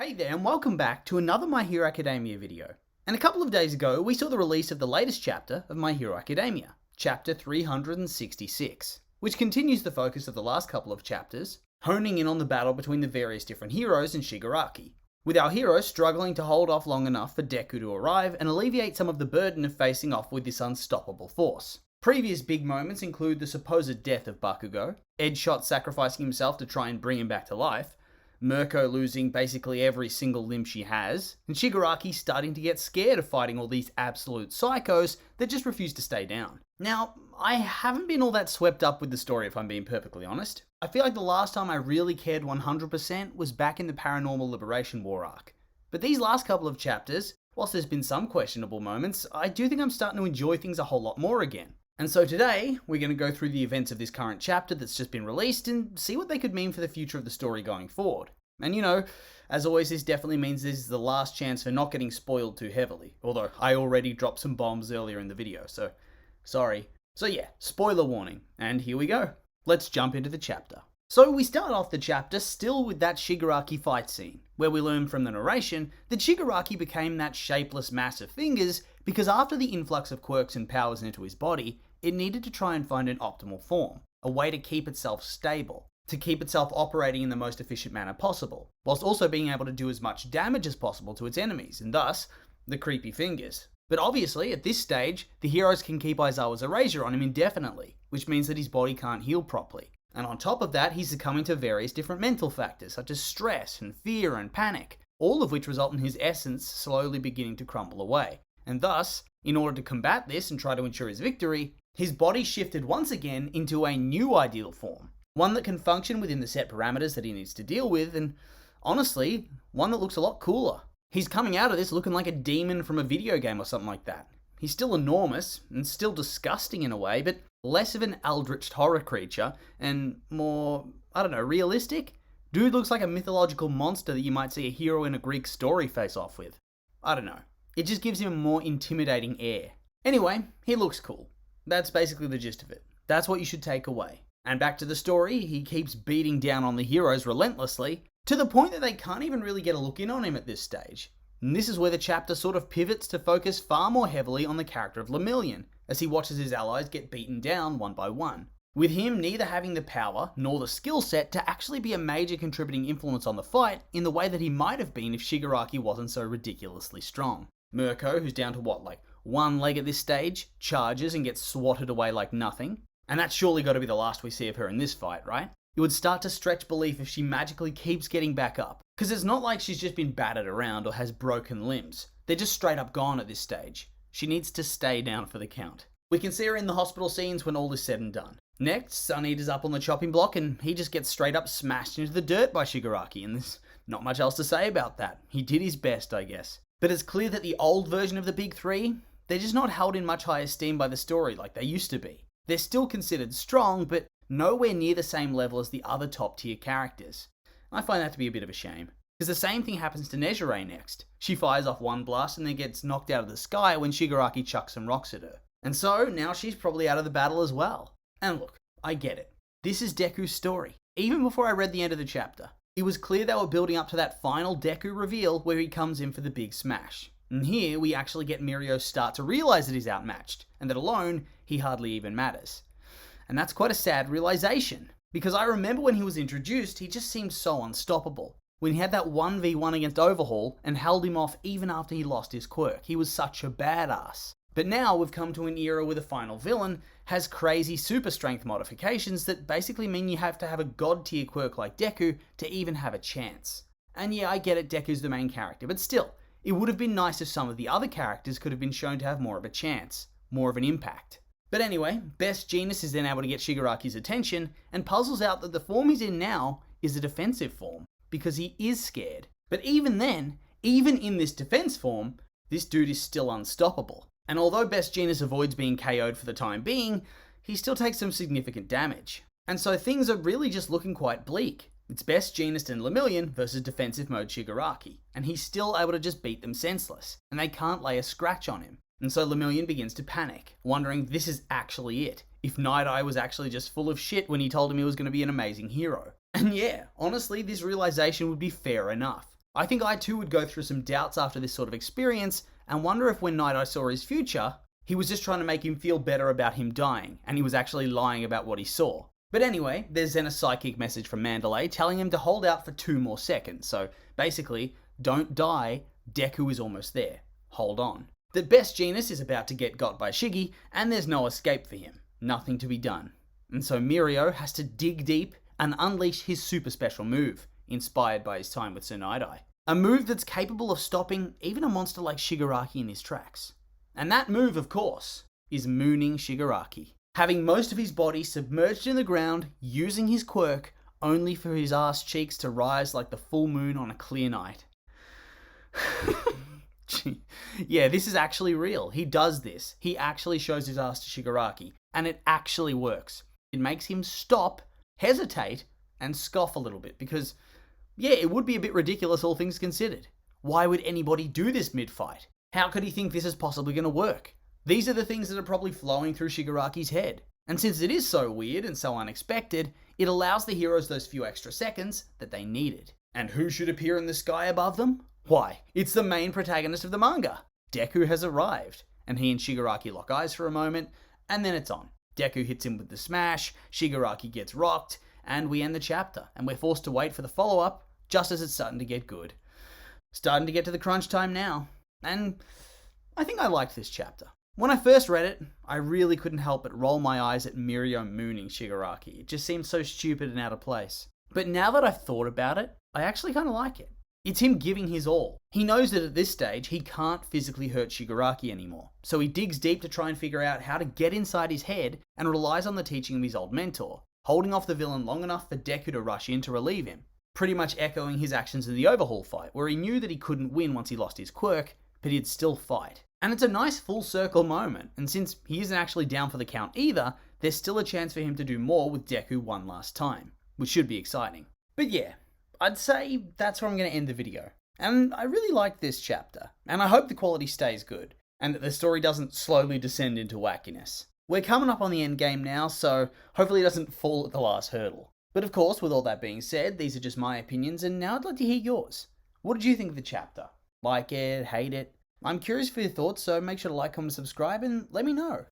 Hey there and welcome back to another My Hero Academia video. And a couple of days ago we saw the release of the latest chapter of My Hero Academia, chapter 366, which continues the focus of the last couple of chapters, honing in on the battle between the various different heroes and Chigaraki, with our hero struggling to hold off long enough for Deku to arrive and alleviate some of the burden of facing off with this unstoppable force. Previous big moments include the supposed death of Bakugo, Edgeshot sacrificing himself to try and bring him back to life, Mirko losing basically every single limb she has, and Chigaraki starting to get scared of fighting all these absolute psychos that just refuse to stay down. Now, I haven't been all that swept up with the story if I'm being perfectly honest. I feel like the last time I really cared 100% was back in the Paranormal Liberation War arc. But these last couple of chapters, whilst there's been some questionable moments, I do think I'm starting to enjoy things a whole lot more again. And so today, we're going to go through the events of this current chapter that's just been released and see what they could mean for the future of the story going forward. And as always, this definitely means this is the last chance for not getting spoiled too heavily. Although, I already dropped some bombs earlier in the video, so sorry. So yeah, spoiler warning. And here we go. Let's jump into the chapter. So we start off the chapter still with that Chigaraki fight scene, where we learn from the narration that Chigaraki became that shapeless mass of fingers because after the influx of quirks and powers into his body, it needed to try and find an optimal form, a way to keep itself stable, to keep itself operating in the most efficient manner possible, whilst also being able to do as much damage as possible to its enemies, and thus, the creepy fingers. But obviously, at this stage, the heroes can keep Aizawa's erasure on him indefinitely, which means that his body can't heal properly. And on top of that, he's succumbing to various different mental factors, such as stress and fear and panic, all of which result in his essence slowly beginning to crumble away. And thus, in order to combat this and try to ensure his victory, his body shifted once again into a new ideal form. One that can function within the set parameters that he needs to deal with, and honestly, one that looks a lot cooler. He's coming out of this looking like a demon from a video game or something like that. He's still enormous, and still disgusting in a way, but less of an eldritch horror creature, and more, realistic? Dude looks like a mythological monster that you might see a hero in a Greek story face off with. I don't know. It just gives him a more intimidating air. Anyway, he looks cool. That's basically the gist of it. That's what you should take away. And back to the story, he keeps beating down on the heroes relentlessly, to the point that they can't even really get a look in on him at this stage. And this is where the chapter sort of pivots to focus far more heavily on the character of Lemillion, as he watches his allies get beaten down one by one, with him neither having the power nor the skill set to actually be a major contributing influence on the fight in the way that he might have been if Chigaraki wasn't so ridiculously strong. Mirko, who's down to one leg at this stage, charges and gets swatted away like nothing. And that's surely got to be the last we see of her in this fight, right? It would start to stretch belief if she magically keeps getting back up. Because it's not like she's just been battered around or has broken limbs. They're just straight up gone at this stage. She needs to stay down for the count. We can see her in the hospital scenes when all is said and done. Next, Sun Eater's up on the chopping block and he just gets straight up smashed into the dirt by Chigaraki, and there's not much else to say about that. He did his best, I guess. But it's clear that the old version of the Big Three, they're just not held in much high esteem by the story like they used to be. They're still considered strong, but nowhere near the same level as the other top tier characters. I find that to be a bit of a shame. Because the same thing happens to Nejire next. She fires off one blast and then gets knocked out of the sky when Chigaraki chucks some rocks at her. And so, now she's probably out of the battle as well. And look, I get it. This is Dekus Story. Even before I read the end of the chapter, it was clear they were building up to that final Deku reveal where he comes in for the big smash. And here, we actually get Mirio start to realise that he's outmatched, and that alone, he hardly even matters. And that's quite a sad realisation, because I remember when he was introduced, he just seemed so unstoppable. When he had that 1v1 against Overhaul, and held him off even after he lost his quirk, he was such a badass. But now, we've come to an era where the final villain has crazy super strength modifications that basically mean you have to have a god tier quirk like Deku to even have a chance. And yeah, I get it, Deku's the main character, but still, it would have been nice if some of the other characters could have been shown to have more of a chance, more of an impact. But anyway, Best Genus is then able to get Chigaraki's attention and puzzles out that the form he's in now is a defensive form, because he is scared. But even then, even in this defense form, this dude is still unstoppable. And although Best Genus avoids being KO'd for the time being, he still takes some significant damage. And so things are really just looking quite bleak. It's Best Genus and Lemillion versus defensive mode Chigaraki, and he's still able to just beat them senseless, and they can't lay a scratch on him. And so Lemillion begins to panic, wondering if this is actually it, if Night Eye was actually just full of shit when he told him he was going to be an amazing hero. And yeah, honestly, this realization would be fair enough. I think I too would go through some doubts after this sort of experience and wonder if when Night Eye saw his future, he was just trying to make him feel better about him dying, and he was actually lying about what he saw. But anyway, there's then a psychic message from Mandalay telling him to hold out for 2 more seconds. So basically, don't die, Deku is almost there. Hold on. The best Genus is about to get got by Shiggy, and there's no escape for him. Nothing to be done. And so Mirio has to dig deep and unleash his super special move, inspired by his time with Sir Night-Eye. A move that's capable of stopping even a monster like Chigaraki in his tracks. And that move, of course, is mooning Chigaraki. Having most of his body submerged in the ground, using his quirk, only for his ass cheeks to rise like the full moon on a clear night. Yeah, this is actually real. He does this. He actually shows his ass to Chigaraki, and it actually works. It makes him stop, hesitate, and scoff a little bit, because, yeah, it would be a bit ridiculous all things considered. Why would anybody do this mid-fight? How could he think this is possibly going to work? These are the things that are probably flowing through Chigaraki's head. And since it is so weird and so unexpected, it allows the heroes those few extra seconds that they needed. And who should appear in the sky above them? Why, it's the main protagonist of the manga. Deku has arrived, and he and Chigaraki lock eyes for a moment, and then it's on. Deku hits him with the smash, Chigaraki gets rocked, and we end the chapter, and we're forced to wait for the follow-up, just as it's starting to get good. Starting to get to the crunch time now, and I think I liked this chapter. When I first read it, I really couldn't help but roll my eyes at Mirio mooning Chigaraki. It just seemed so stupid and out of place. But now that I've thought about it, I actually kind of like it. It's him giving his all. He knows that at this stage, he can't physically hurt Chigaraki anymore. So he digs deep to try and figure out how to get inside his head and relies on the teaching of his old mentor, holding off the villain long enough for Deku to rush in to relieve him. Pretty much echoing his actions in the Overhaul fight, where he knew that he couldn't win once he lost his quirk, but he'd still fight. And it's a nice full circle moment, and since he isn't actually down for the count either, there's still a chance for him to do more with Deku one last time, which should be exciting. But yeah, I'd say that's where I'm going to end the video. And I really like this chapter, and I hope the quality stays good, and that the story doesn't slowly descend into wackiness. We're coming up on the end game now, so hopefully it doesn't fall at the last hurdle. But of course, with all that being said, these are just my opinions, and now I'd like to hear yours. What did you think of the chapter? Like it, hate it? I'm curious for your thoughts, so make sure to like, comment, subscribe, and let me know.